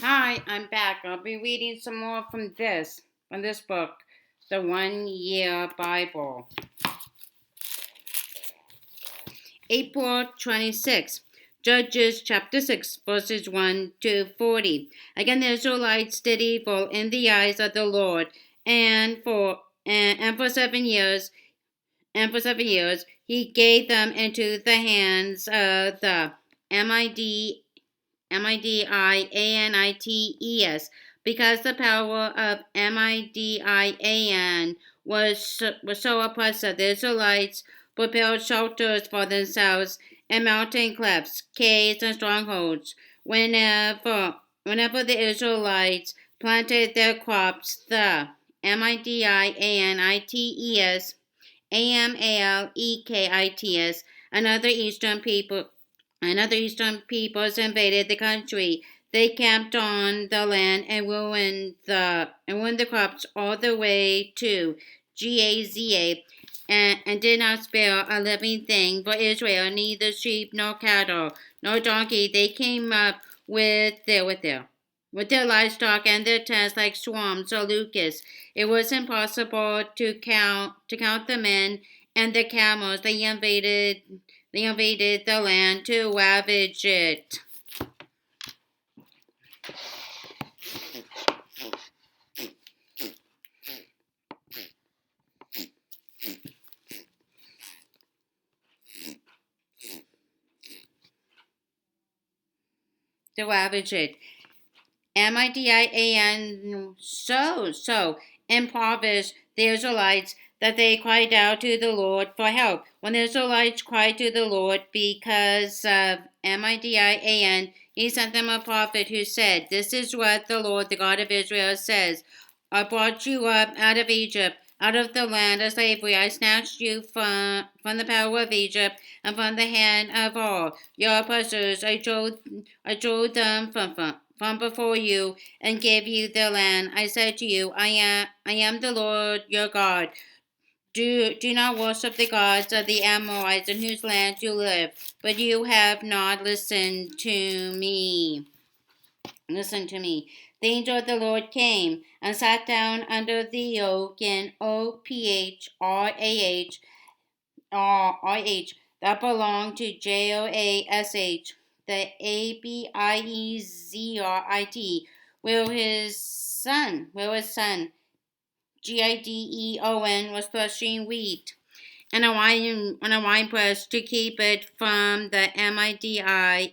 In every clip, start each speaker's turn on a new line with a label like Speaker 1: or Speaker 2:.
Speaker 1: Hi, I'm back. I'll be reading some more from this book, The 1 Year Bible. April 26th, Judges chapter 6, verses 1 to 40. Again, the Israelites did evil in the eyes of the Lord, and for 7 years, he gave them into the hands of the Mid Midianites, because the power of Midian was so oppressive. The Israelites prepared shelters for themselves in mountain clefts, caves, and strongholds. Whenever the Israelites planted their crops, the Midianites, Amalekitites, and other eastern peoples invaded the country. They camped on the land and ruined the crops all the way to Gaza, and did not spare a living thing for Israel, neither sheep nor cattle nor donkey. They came up with their livestock and their tents like swarms or locusts. It was impossible to count the men and the camels. They invaded the land to ravage it. To ravage it. Midian so impoverished the Israelites that they cried out to the Lord for help. When the Israelites cried to the Lord because of Midian, he sent them a prophet who said, "This is what the Lord, the God of Israel, says: I brought you up out of Egypt, out of the land of slavery. I snatched you from the power of Egypt and from the hand of all your oppressors. I drove them from before you and gave you their land. I said to you, I am the Lord your God. Do not worship the gods of the Amorites in whose land you live. But you have not listened to me. Listen to me. The angel of the Lord came and sat down under the oak in OPHRAH that belonged to JOASH, the ABIEZRIT, where his son Gideon was threshing wheat and a wine press to keep it from the Midianites.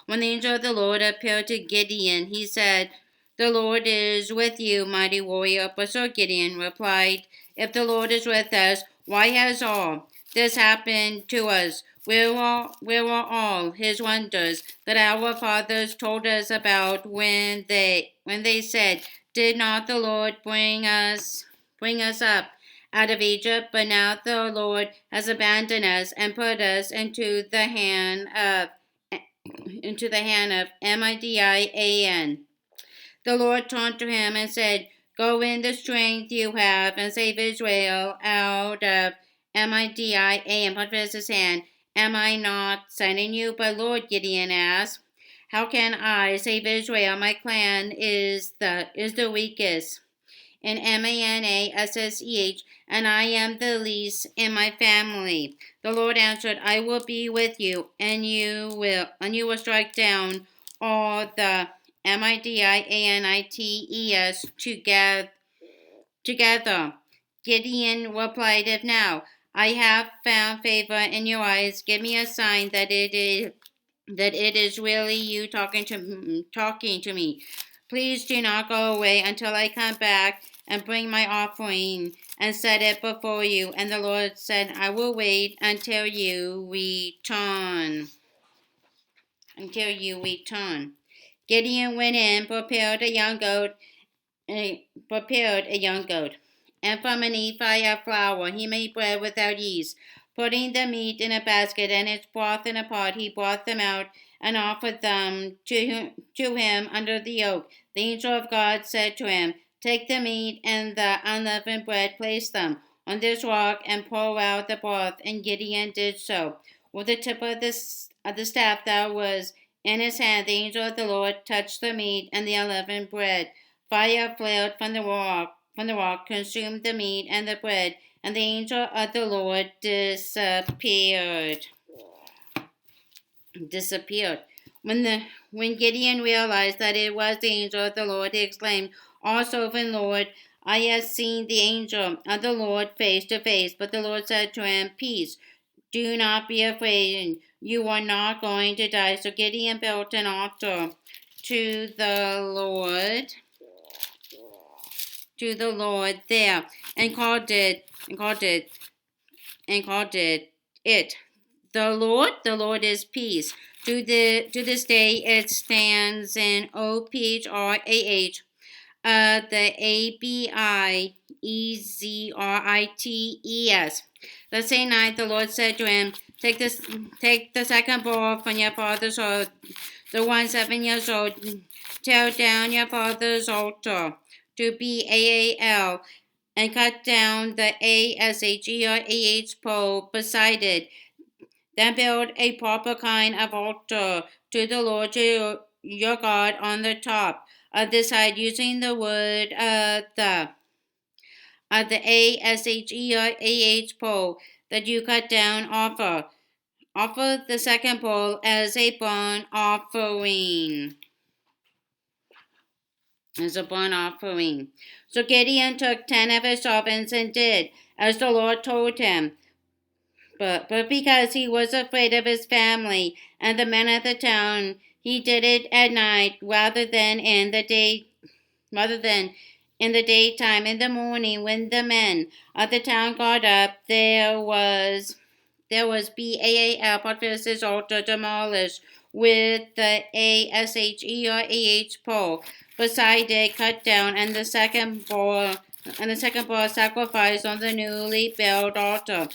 Speaker 1: When the angel of the Lord appeared to Gideon, he said, "The Lord is with you, mighty warrior." But Sir Gideon replied, "If the Lord is with us, why has all this happened to us? Where are all his wonders that our fathers told us about when they said, 'Did not the Lord bring us up out of Egypt?' But now the Lord has abandoned us and put us into the hand of Midian." The Lord turned to him and said, "Go in the strength you have and save Israel out of Midian." Put his hand. "Am I not sending you?" "But Lord," Gideon asked, "how can I save Israel? My clan is the weakest in Manasseh, and I am the least in my family." The Lord answered, "I will be with you, and you will strike down all the Midianites together." Gideon replied, "If now I have found favor in your eyes, give me a sign that it is really you talking to me. Please do not go away until I come back and bring my offering and set it before you." And the Lord said, "I will wait until you return. Gideon went in, prepared a young goat, and from an ephah of flour he made bread without yeast. Putting the meat in a basket and its broth in a pot, he brought them out and offered them to him under the oak. The angel of God said to him, "Take the meat and the unleavened bread, place them on this rock, and pour out the broth." And Gideon did so. With the tip of the staff that was in his hand, the angel of the Lord touched the meat and the unleavened bread. Fire flared from the rock, consumed the meat and the bread, and the angel of the Lord disappeared. When Gideon realized that it was the angel of the Lord, he exclaimed, "O sovereign Lord, I have seen the angel of the Lord face to face." But the Lord said to him, "Peace, do not be afraid. You are not going to die." So Gideon built an altar to the Lord there, and called it it. The Lord is peace. To this day, it stands in OPHRAH, the ABIEZRITES. The same night, the Lord said to him, take the second bull from your father's herd, the one 7 years old. Tear down your father's altar to Baal, and cut down the ASHERAH pole beside it. Then build a proper kind of altar to the Lord your God on the top of this side, using the wood of the ASHERAH pole that you cut down. Offer the second pole as a burnt offering. So Gideon took 10 of his servants and did as the Lord told him. But because he was afraid of his family and the men of the town, he did it at night rather than in the daytime. In the morning, when the men of the town got up, there was Baal, Potiphar's altar, demolished, with the ASHERAH pole beside it cut down, and the second bull sacrificed on the newly built altar.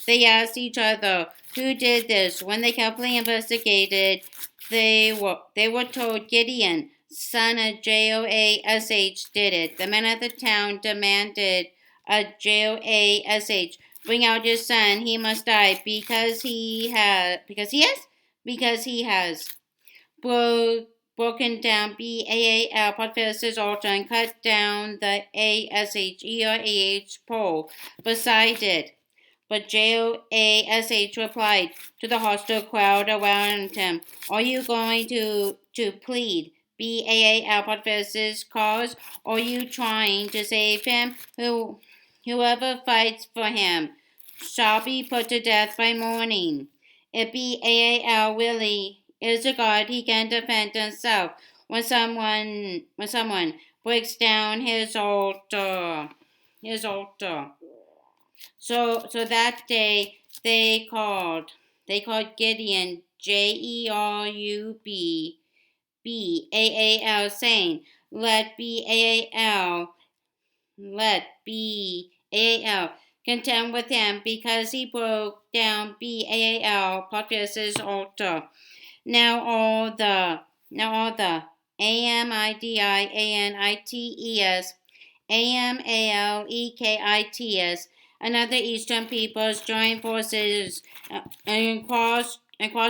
Speaker 1: They asked each other, "Who did this?" When they carefully investigated, they were told, "Gideon, son of Joash, did it." The men of the town demanded of Joash, "Bring out your son. He must die because he has broken down Baal, Potiphar's altar, and cut down the ASHERAH pole beside it." But Joash replied to the hostile crowd around him, "Are you going to plead Baal, Potiphar's cause, or are you trying to save him? Whoever fights for him shall be put to death by morning. If Baal really is a god, he can defend himself when someone breaks down his altar." So that day they called Gideon JERUBBAAL, saying, let Baal contend with him, because he broke down Baal, Potiphar's altar. Now all the AMIDIANITES, AMALEKITS, and other eastern peoples joined forces and crossed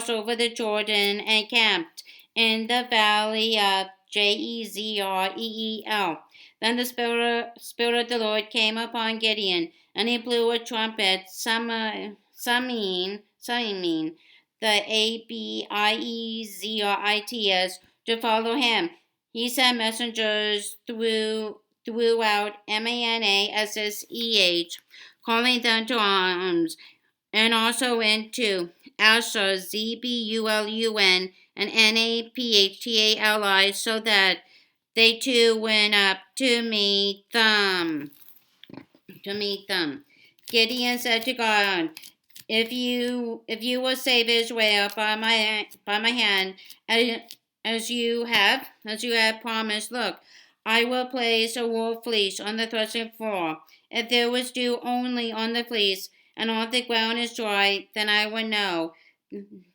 Speaker 1: over the Jordan and camped in the valley of Jezreel. Then the Spirit of the Lord came upon Gideon, and he blew a trumpet, summoning the ABIEZRITES to follow him. He sent messengers throughout MANASSEH, calling them to arms, and also into Asher, ZBULUN, and NAPHTALI, so that they too went up to meet them. Gideon said to God, If you will save Israel by my hand, as you have promised, look, I will place a wool fleece on the threshing floor. If there was dew only on the fleece, and all the ground is dry, then I will know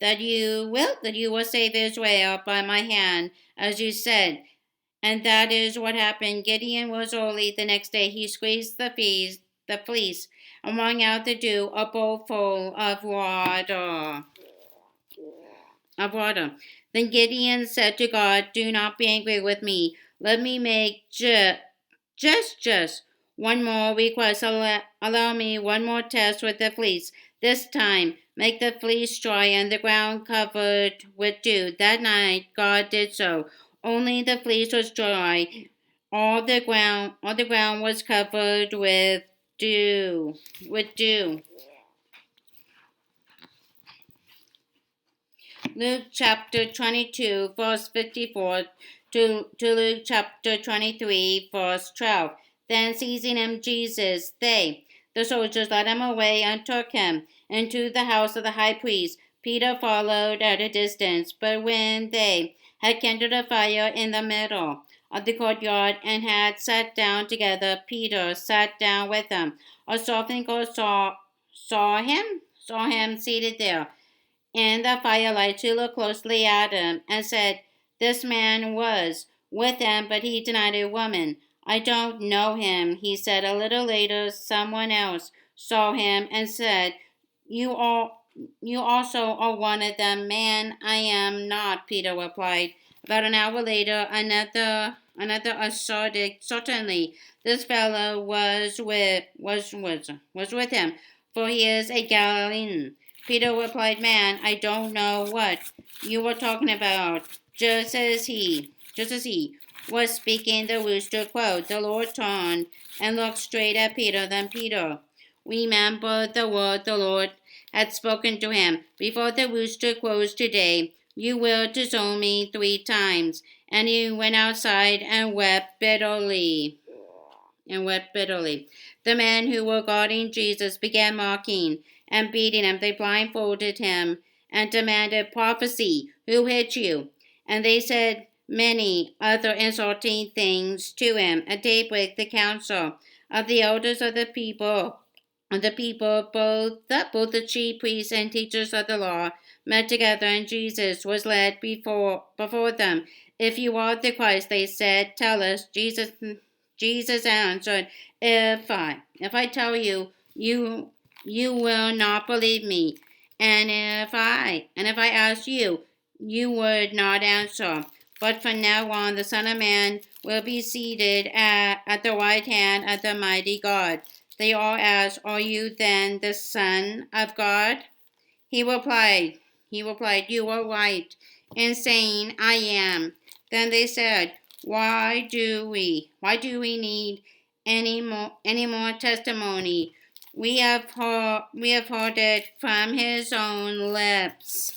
Speaker 1: that you will save Israel by my hand, as you said." And that is what happened. Gideon was early the next day. He squeezed the fleece and wrung out the dew, a bowl full of water. of water. Then Gideon said to God, "Do not be angry with me. Let me make just one more request. Allow me one more test with the fleece. This time, make the fleece dry and the ground covered with dew." That night, God did so. Only the fleece was dry. All the ground was covered with dew. With dew. Luke chapter 22, verse 54 to Luke chapter 23, verse 12. Then seizing him, the soldiers led him away and took him into the house of the high priest. Peter followed at a distance, but when they had kindled a fire in the middle of the courtyard and had sat down together, Peter sat down with them. A servant girl saw him seated there in the firelight. She looked closely at him and said, "This man was with him," but he denied it. "Woman, I don't know him," he said. A little later, someone else saw him and said, You also are one of them." "Man, I am not," Peter replied. About an hour later, another asserted, "Certainly, this fellow was with him, for he is a Galilean." Peter replied, "Man, I don't know what you were talking about." Just as he was speaking, the rooster crowed. The Lord turned and looked straight at Peter. Then Peter remembered the word the Lord had spoken to him. "Before the rooster crows today, you will disown me 3 times." And he went outside and wept bitterly. The men who were guarding Jesus began mocking and beating him. They blindfolded him and demanded, "Prophecy, who hit you?" And they said many other insulting things to him. At daybreak, the council of the elders of the people, both the chief priests and teachers of the law, met together, and Jesus was led before them. "If you are the Christ," they said, "tell us." Jesus answered, If I tell you, you will not believe me. And if I ask you, you would not answer. But from now on, the Son of Man will be seated at the right hand of the mighty God." They all asked, "Are you then the Son of God?" He replied, "You are right in saying I am." Then they said, "Why do we need any more testimony? We have heard it from his own lips."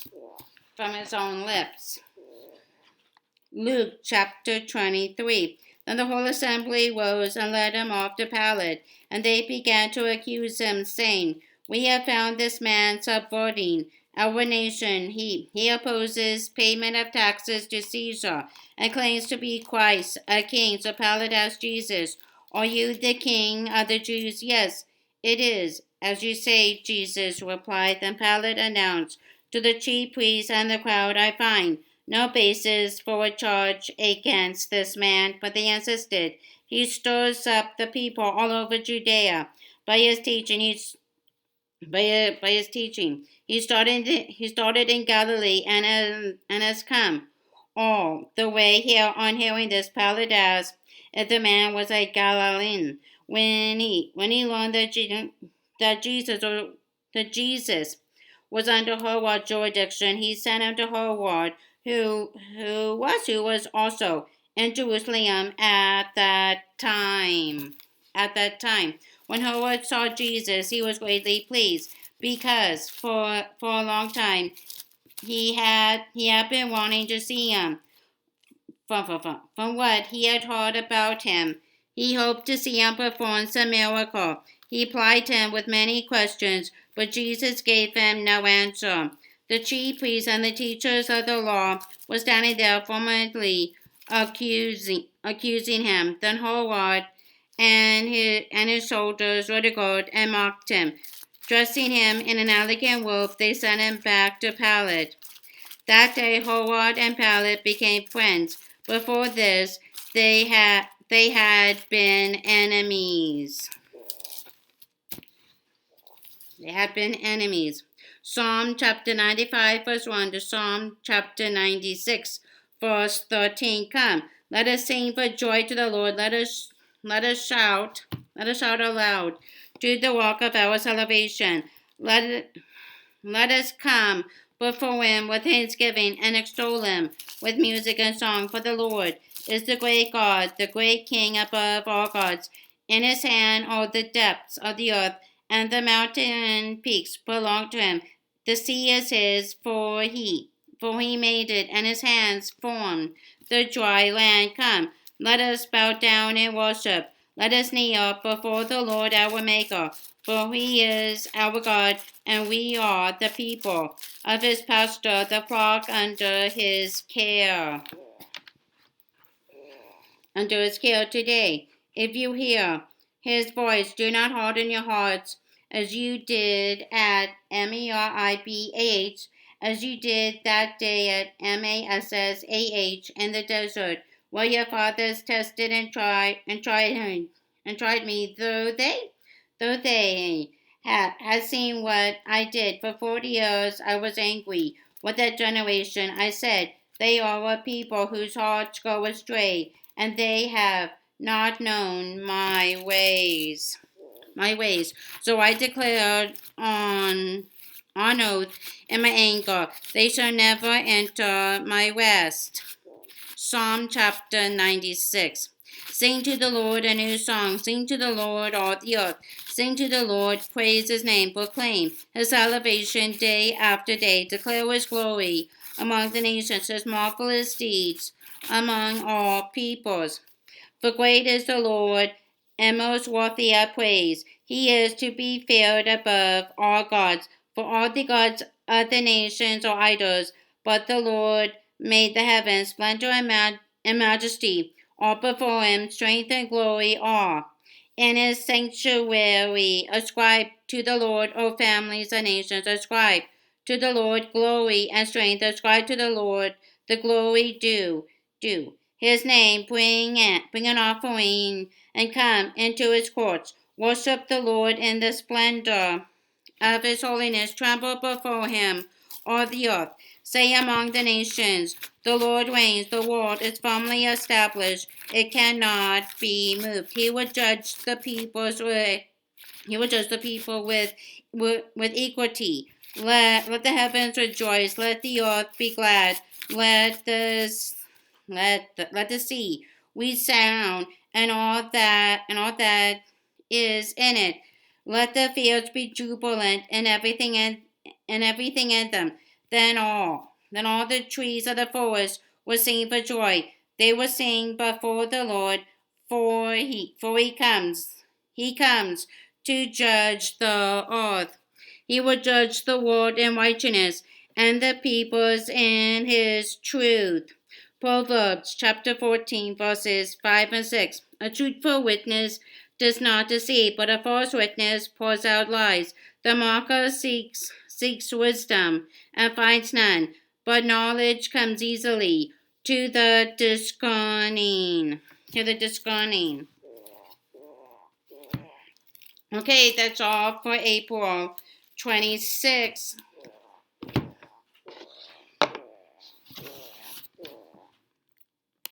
Speaker 1: Luke chapter 23. Then the whole assembly rose and led him off to Pilate, and they began to accuse him, saying, "We have found this man subverting our nation. He opposes payment of taxes to Caesar and claims to be Christ, a king." So Pilate asked Jesus, "Are you the king of the Jews?" "Yes, it is as you say," Jesus replied. Then Pilate announced to the chief priests and the crowd, "I find no basis for a charge against this man," but they insisted. "He stirs up the people all over Judea by his teaching. By his teaching. He started in Galilee and has come all the way here." On hearing this, Pilate asked if the man was a Galilean. When he learned that Jesus was under Herod jurisdiction, he sent him to Herod, who was also in Jerusalem at that time. When Herod saw Jesus, he was greatly pleased, because for a long time he had been wanting to see him. From what he had heard about him, he hoped to see him perform some miracle. He plied him with many questions, but Jesus gave him no answer. The chief priests and the teachers of the law were standing there formally accusing him. Then Herod and his soldiers ridiculed and mocked him. Dressing him in an elegant robe, they sent him back to Pilate. That day, Herod and Pilate became friends. Before this, they had been enemies. Psalm chapter 95, verse 1 to Psalm chapter 96, verse 13. Come, let us sing for joy to the Lord. Let us shout aloud to the rock of our salvation. Let us come before him with thanksgiving and extol him with music and song. For the Lord is the great God, the great King above all gods. In his hand are the depths of the earth, and the mountain peaks belong to him. The sea is his, for he made it, and his hands formed the dry land. Come, let us bow down and worship. Let us kneel before the Lord our Maker, for he is our God, and we are the people of his pasture, the flock under his care. Today. If you hear his voice, do not harden your hearts as you did at Meribah, as you did that day at Massah in the desert, where your fathers tested and tried me, though they had seen what I did. For 40 years I was angry with that generation. I said, they are a people whose hearts go astray, and they have not known my ways. So I declared on oath in my anger, they shall never enter my rest. Psalm chapter 96. Sing to the Lord a new song. Sing to the Lord, all the earth. Sing to the Lord, praise his name. Proclaim his salvation day after day. Declare his glory among the nations, his marvelous deeds among all peoples. For great is the Lord, and most worthy of praise. He is to be feared above all gods. For all the gods of the nations are idols, but the Lord made the heavens. Splendor and majesty are before him. Strength and glory are in his sanctuary. Ascribe to the Lord, O families of nations. Ascribe to the Lord glory and strength. Ascribe to the Lord the glory due his name. Bring an offering and come into his courts. Worship the Lord in the splendor of his holiness. Tremble before him, all the earth. Say among the nations, the Lord reigns. The world is firmly established. It cannot be moved. He will judge the people with equity. Let the heavens rejoice. Let the earth be glad. Let the sea resound, and all that is in it. Let the fields be jubilant, and everything in them. Then all the trees of the forest will sing for joy. They will sing before the Lord, for he comes. He comes to judge the earth. He will judge the world in righteousness, and the peoples in his truth. Proverbs chapter 14, verses 5 and 6. A truthful witness does not deceive, but a false witness pours out lies. The mocker seeks wisdom and finds none, but knowledge comes easily to the discerning. Okay, that's all for April 26.